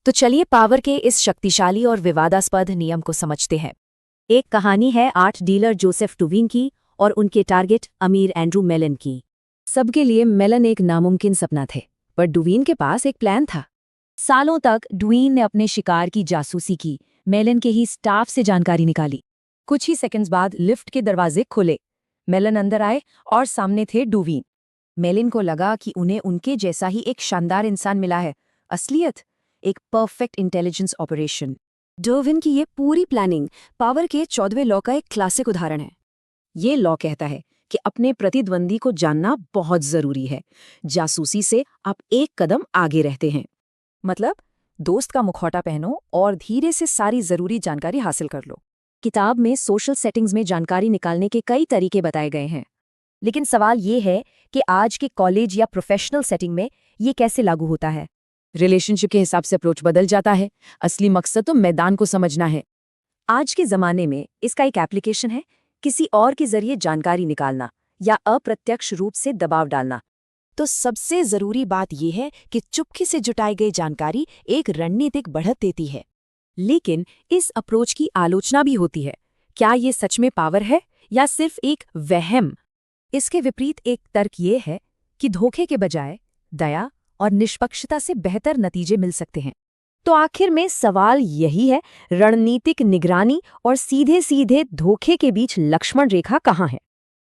तो चलिए पावर के इस शक्तिशाली और विवादास्पद नियम को समझते हैं। एक कहानी है आर्ट डीलर जोसेफ डुवीन की और उनके टारगेट अमीर एंड्रू मेलन की। सबके लिए मेलन एक नामुमकिन सपना थे, पर डुवीन के पास एक प्लान था। सालों तक डुवीन ने अपने शिकार की जासूसी की, मेलन के ही स्टाफ से जानकारी निकाली। कुछ ही सेकंड्स बाद लिफ्ट के दरवाजे खुले। मेलन अंदर आए और सामने थे डुवीन। मेलन को लगा कि उन्हें उनके जैसा ही एक शानदार इंसान मिला है। असलियत, एक परफेक्ट इंटेलिजेंस ऑपरेशन। डुवीन की ये पूरी प्लानिंग पावर के 14वें लॉ का एक क्लासिक उदाहरण है। ये लॉ कहता है कि अपने प्रतिद्वंदी को जानना बहुत जरूरी है। जासूसी से आप एक कदम आगे रहते हैं। मतलब दोस्त का मुखौटा पहनो और धीरे से सारी जरूरी जानकारी हासिल कर लो। किताब में सोशल सेटिंग्स में जानकारी निकालने के कई तरीके बताए गए हैं, लेकिन सवाल ये है कि आज के कॉलेज या प्रोफेशनल सेटिंग में ये कैसे लागू होता है। रिलेशनशिप के हिसाब से अप्रोच बदल जाता है। असली मकसद तो मैदान को समझना है। आज के जमाने में इसका एक एप्लीकेशन है, किसी और के जरिए जानकारी निकालना या अप्रत्यक्ष रूप से दबाव डालना। तो सबसे जरूरी बात यह है कि चुपके से जुटाई गई जानकारी एक रणनीतिक बढ़त देती है। लेकिन इस अप्रोच की आलोचना भी होती है। क्या ये सच में पावर है या सिर्फ एक वहम? इसके विपरीत एक तर्क ये है कि धोखे के बजाय दया और निष्पक्षता से बेहतर नतीजे मिल सकते हैं। तो आखिर में सवाल यही है, रणनीतिक निगरानी और सीधे सीधे धोखे के बीच लक्ष्मण रेखा कहाँ है?